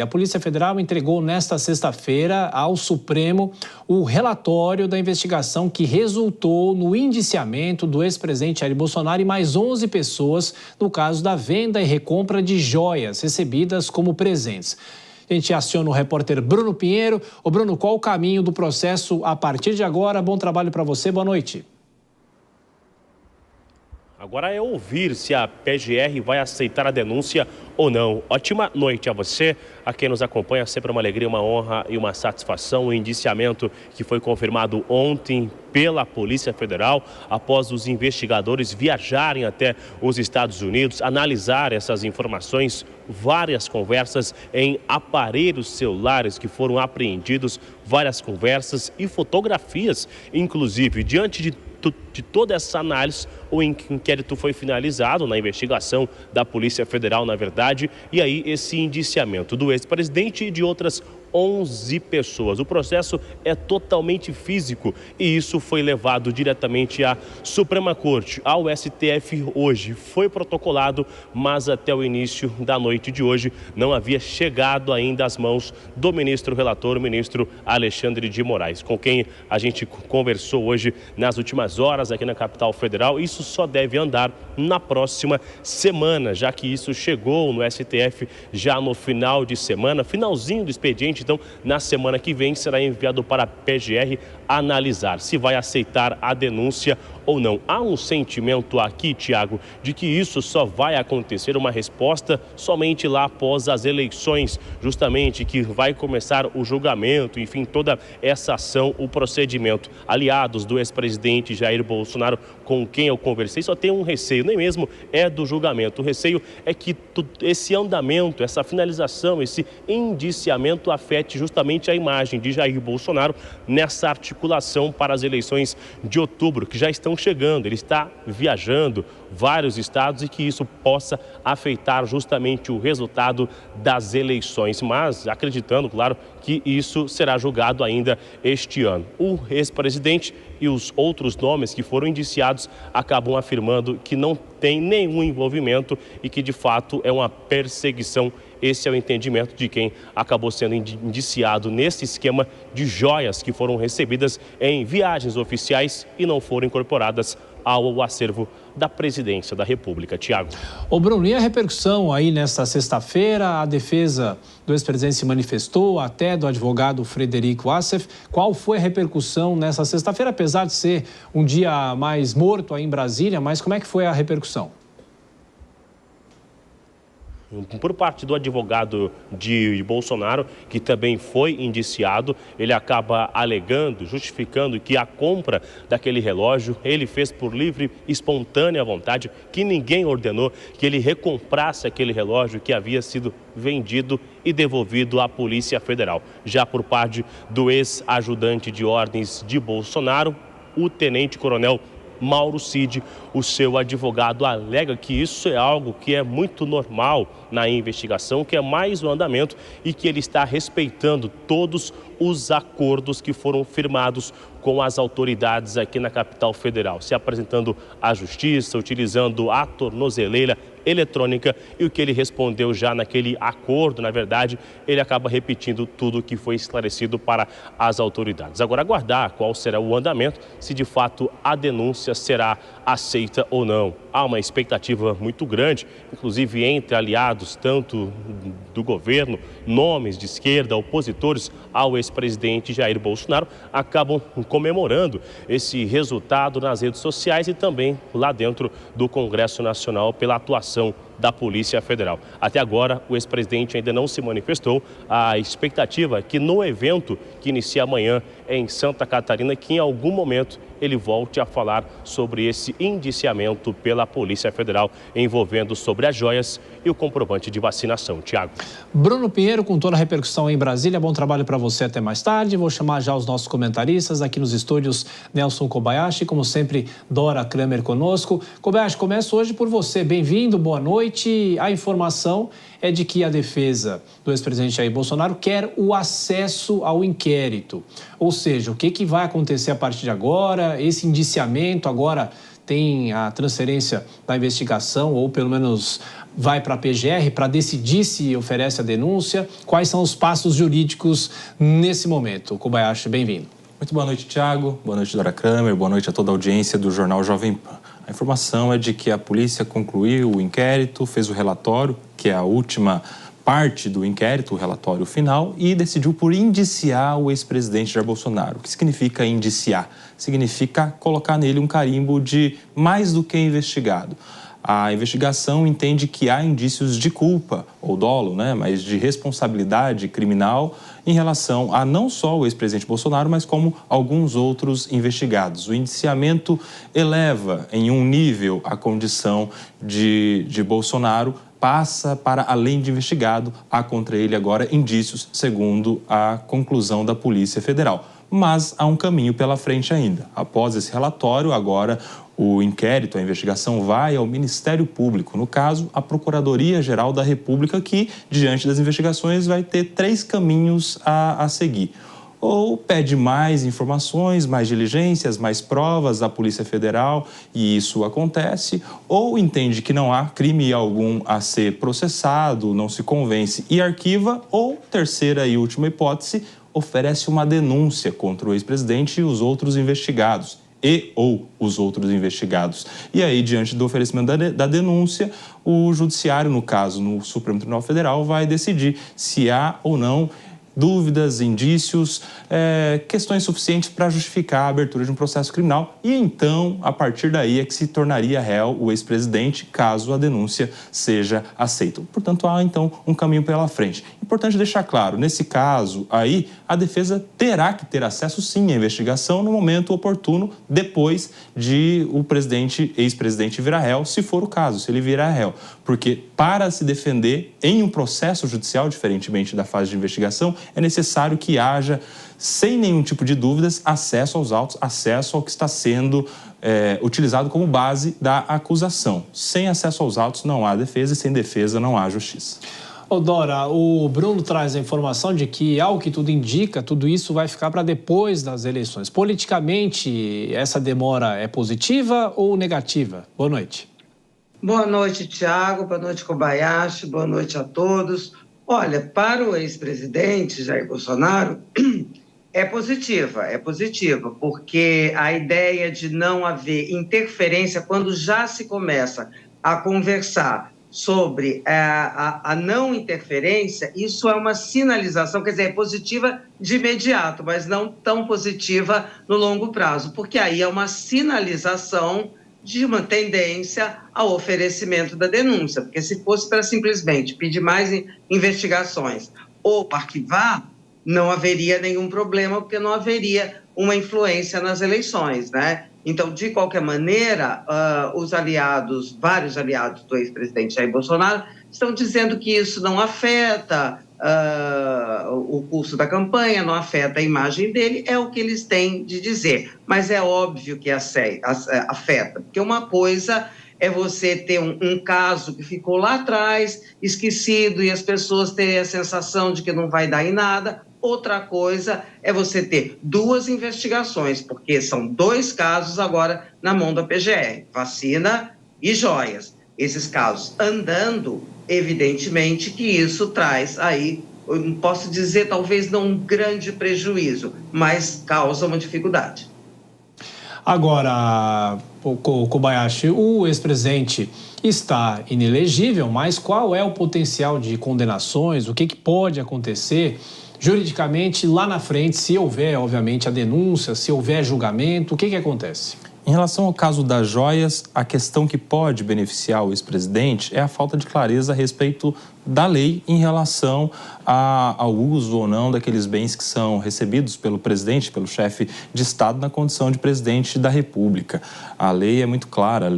A Polícia Federal entregou nesta sexta-feira ao Supremo o relatório da investigação que resultou no indiciamento do ex-presidente Jair Bolsonaro e mais 11 pessoas no caso da venda e recompra de joias recebidas como presentes. A gente aciona o repórter Bruno Pinheiro. Ô Bruno, qual o caminho do processo a partir de agora? Bom trabalho para você, boa noite. Agora é ouvir se a PGR vai aceitar a denúncia ou não. Ótima noite a você, a quem nos acompanha. Sempre uma alegria, uma honra e uma satisfação. O indiciamento que foi confirmado ontem pela Polícia Federal, após os investigadores viajarem até os Estados Unidos, analisar essas informações, várias conversas em aparelhos celulares que foram apreendidos, várias conversas e fotografias, inclusive. Diante de toda essa análise, o inquérito foi finalizado na investigação da Polícia Federal, na verdade, e aí esse indiciamento do ex-presidente e de outras 11 pessoas. O processo é totalmente físico e isso foi levado diretamente à Suprema Corte, ao STF hoje. Foi protocolado, mas até o início da noite de hoje não havia chegado ainda às mãos do ministro relator, o ministro Alexandre de Moraes, com quem a gente conversou hoje nas últimas horas aqui na capital federal. Isso só deve andar na próxima semana, já que isso chegou no STF já no final de semana, finalzinho do expediente. Então, na semana que vem, será enviado para a PGR analisar se vai aceitar a denúncia ou não. Há um sentimento aqui, Tiago, de que isso só vai acontecer, uma resposta somente lá após as eleições, justamente que vai começar o julgamento, enfim, toda essa ação, o procedimento. Aliados do ex-presidente Jair Bolsonaro, com quem eu conversei, só tem um receio, nem mesmo é do julgamento. O receio é que esse andamento, essa finalização, esse indiciamento afete justamente a imagem de Jair Bolsonaro nessa articulação para as eleições de outubro, que já estão chegando. Ele está viajando vários estados e que isso possa afetar justamente o resultado das eleições, mas acreditando, claro, que isso será julgado ainda este ano. O ex-presidente e os outros nomes que foram indiciados acabam afirmando que não tem nenhum envolvimento e que de fato é uma perseguição. Esse é o entendimento de quem acabou sendo indiciado nesse esquema de joias que foram recebidas em viagens oficiais e não foram incorporadas ao acervo da Presidência da República. Tiago. Ô Bruno, e a repercussão aí nesta sexta-feira? A defesa do ex-presidente se manifestou, até do advogado Frederico Assef. Qual foi a repercussão nessa sexta-feira, apesar de ser um dia mais morto aí em Brasília, mas como é que foi a repercussão? Por parte do advogado de Bolsonaro, que também foi indiciado, ele acaba alegando, justificando que a compra daquele relógio ele fez por livre, espontânea vontade, que ninguém ordenou que ele recomprasse aquele relógio que havia sido vendido e devolvido à Polícia Federal. Já por parte do ex-ajudante de ordens de Bolsonaro, o tenente-coronel Mauro Cid, o seu advogado, alega que isso é algo que é muito normal na investigação, que é mais um andamento e que ele está respeitando todos os acordos que foram firmados com as autoridades aqui na capital federal, se apresentando à justiça, utilizando a tornozeleira eletrônica, e o que ele respondeu já naquele acordo, na verdade, ele acaba repetindo tudo o que foi esclarecido para as autoridades. Agora, aguardar qual será o andamento, se de fato a denúncia será aceita ou não. Há uma expectativa muito grande, inclusive entre aliados, tanto do governo, nomes de esquerda, opositores ao ex-presidente Jair Bolsonaro, acabam comemorando esse resultado nas redes sociais e também lá dentro do Congresso Nacional pela atuação da Polícia Federal. Até agora, o ex-presidente ainda não se manifestou. A expectativa é que no evento que inicia amanhã em Santa Catarina, que em algum momento ele volte a falar sobre esse indiciamento pela Polícia Federal envolvendo sobre as joias e o comprovante de vacinação. Tiago. Bruno Pinheiro, com toda a repercussão em Brasília, bom trabalho para você até mais tarde. Vou chamar já os nossos comentaristas aqui nos estúdios, Nelson Kobayashi, como sempre, Dora Kramer conosco. Kobayashi, começo hoje por você. Bem-vindo, boa noite. A informação é de que a defesa do ex-presidente Jair Bolsonaro quer o acesso ao inquérito. Ou seja, o que vai acontecer a partir de agora? Esse indiciamento agora tem a transferência da investigação, ou pelo menos vai para a PGR para decidir se oferece a denúncia? Quais são os passos jurídicos nesse momento? Kobayashi, bem-vindo. Muito boa noite, Thiago. Boa noite, Dora Kramer. Boa noite a toda a audiência do Jornal Jovem Pan. A informação é de que a polícia concluiu o inquérito, fez o relatório, que é a última parte do inquérito, o relatório final, e decidiu por indiciar o ex-presidente Jair Bolsonaro. O que significa indiciar? Significa colocar nele um carimbo de mais do que investigado. A investigação entende que há indícios de culpa, ou dolo, mas de responsabilidade criminal em relação a não só o ex-presidente Bolsonaro, mas como alguns outros investigados. O indiciamento eleva em um nível a condição de Bolsonaro, passa para além de investigado. Há contra ele agora indícios, segundo a conclusão da Polícia Federal. Mas há um caminho pela frente ainda. Após esse relatório, agora o inquérito, a investigação vai ao Ministério Público, no caso, a Procuradoria-Geral da República, que, diante das investigações, vai ter 3 caminhos a seguir. Ou pede mais informações, mais diligências, mais provas da Polícia Federal, e isso acontece, ou entende que não há crime algum a ser processado, não se convence e arquiva, ou, terceira e última hipótese, oferece uma denúncia contra o ex-presidente e os outros investigados. E aí, diante do oferecimento da denúncia, o judiciário, no caso, no Supremo Tribunal Federal, vai decidir se há ou não dúvidas, indícios, questões suficientes para justificar a abertura de um processo criminal. E então, a partir daí, é que se tornaria réu o ex-presidente, caso a denúncia seja aceita. Portanto, há então um caminho pela frente. Importante deixar claro, nesse caso aí, a defesa terá que ter acesso sim à investigação no momento oportuno, depois de o ex-presidente virar réu, se for o caso, se ele virar réu. Porque para se defender em um processo judicial, diferentemente da fase de investigação, é necessário que haja, sem nenhum tipo de dúvidas, acesso aos autos, acesso ao que está sendo utilizado como base da acusação. Sem acesso aos autos não há defesa e sem defesa não há justiça. Dora, o Bruno traz a informação de que, ao que tudo indica, tudo isso vai ficar para depois das eleições. Politicamente, essa demora é positiva ou negativa? Boa noite. Boa noite, Thiago. Boa noite, Kobayashi. Boa noite a todos. Olha, para o ex-presidente Jair Bolsonaro, é positiva, porque a ideia de não haver interferência, quando já se começa a conversar sobre a não interferência, isso é uma sinalização, quer dizer, é positiva de imediato, mas não tão positiva no longo prazo, porque aí é uma sinalização de uma tendência ao oferecimento da denúncia, porque se fosse para simplesmente pedir mais investigações ou arquivar, não haveria nenhum problema, porque não haveria uma influência nas eleições, né? Então, de qualquer maneira, vários aliados do ex-presidente Jair Bolsonaro estão dizendo que isso não afeta o curso da campanha, não afeta a imagem dele, é o que eles têm de dizer. Mas é óbvio que afeta, porque uma coisa é você ter um caso que ficou lá atrás, esquecido, e as pessoas terem a sensação de que não vai dar em nada. Outra coisa é você ter 2 investigações, porque são 2 casos agora na mão da PGR, vacina e joias. Esses casos andando, evidentemente que isso traz aí, eu posso dizer, talvez não um grande prejuízo, mas causa uma dificuldade. Agora, Kobayashi, o ex-presidente está inelegível, mas qual é o potencial de condenações? O que pode acontecer juridicamente lá na frente, se houver, obviamente, a denúncia, se houver julgamento? O que acontece? Em relação ao caso das joias, a questão que pode beneficiar o ex-presidente é a falta de clareza a respeito da lei em relação ao uso ou não daqueles bens que são recebidos pelo presidente, pelo chefe de Estado, na condição de presidente da República. A lei é muito clara,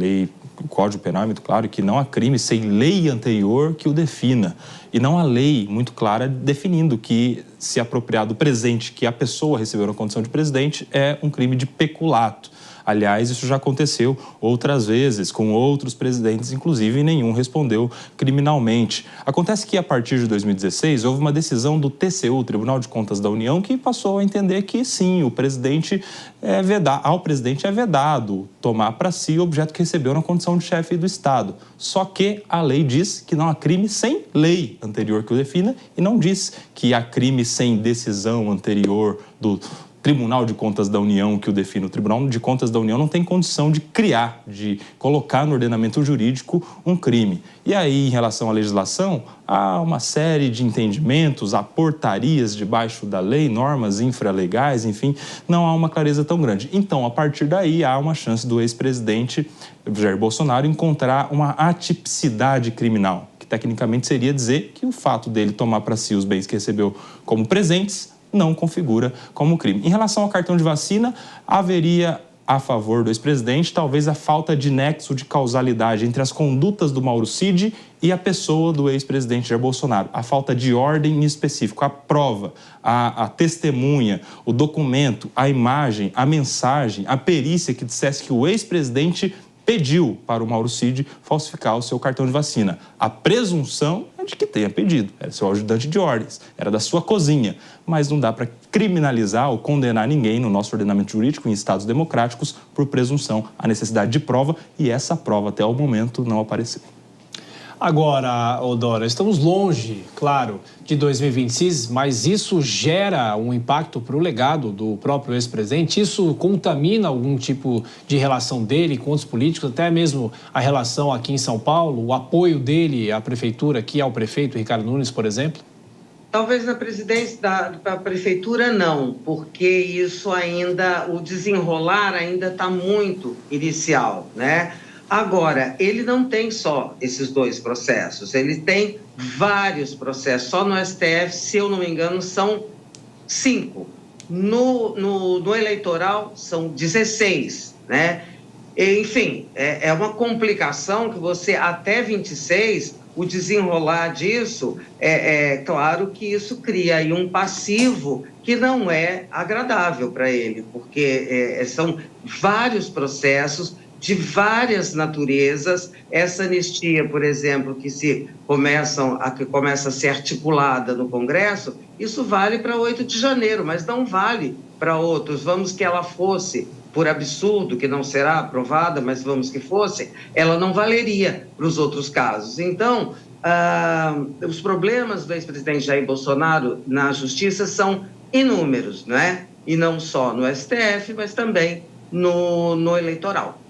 o Código Penal é muito claro que não há crime sem lei anterior que o defina. E não há lei muito clara definindo que se apropriar do presente que a pessoa recebeu na condição de presidente é um crime de peculato. Aliás, isso já aconteceu outras vezes com outros presidentes, inclusive nenhum respondeu criminalmente. Acontece que a partir de 2016 houve uma decisão do TCU, o Tribunal de Contas da União, que passou a entender que sim, ao presidente é vedado tomar para si o objeto que recebeu na condição de chefe do Estado. Só que a lei diz que não há crime sem lei anterior que o defina e não diz que há crime sem decisão anterior do Tribunal de Contas da União que o define. O Tribunal de Contas da União não tem condição de criar, de colocar no ordenamento jurídico um crime. E aí, em relação à legislação, há uma série de entendimentos, há portarias debaixo da lei, normas infralegais, enfim, não há uma clareza tão grande. Então, a partir daí, há uma chance do ex-presidente Jair Bolsonaro encontrar uma atipicidade criminal, que tecnicamente seria dizer que o fato dele tomar para si os bens que recebeu como presentes não configura como crime. Em relação ao cartão de vacina, haveria a favor do ex-presidente talvez a falta de nexo de causalidade entre as condutas do Mauro Cid e a pessoa do ex-presidente Jair Bolsonaro. A falta de ordem em específico, a prova, a testemunha, o documento, a imagem, a mensagem, a perícia que dissesse que o ex-presidente pediu para o Mauro Cid falsificar o seu cartão de vacina. A presunção é de que tenha pedido, era seu ajudante de ordens, era da sua cozinha, mas não dá para criminalizar ou condenar ninguém no nosso ordenamento jurídico em estados democráticos por presunção. Há necessidade de prova e essa prova até o momento não apareceu. Agora, Dora, estamos longe, claro, de 2026, mas isso gera um impacto para o legado do próprio ex-presidente? Isso contamina algum tipo de relação dele com outros políticos, até mesmo a relação aqui em São Paulo, o apoio dele à prefeitura, aqui ao prefeito Ricardo Nunes, por exemplo? Talvez na presidência da prefeitura não, porque isso ainda, o desenrolar ainda está muito inicial, né? Agora, ele não tem só esses dois processos, ele tem vários processos. Só no STF, se eu não me engano, são 5. No eleitoral, são 16, né? Enfim, é uma complicação que você, até 26, o desenrolar disso, claro que isso cria aí um passivo que não é agradável para ele, porque são vários processos, de várias naturezas. Essa anistia, por exemplo, que começa a ser articulada no Congresso, isso vale para 8 de janeiro, mas não vale para outros. Vamos que ela fosse, por absurdo, que não será aprovada, mas vamos que fosse, ela não valeria para os outros casos. Então, os problemas do ex-presidente Jair Bolsonaro na Justiça são inúmeros, não é? E não só no STF, mas também no eleitoral.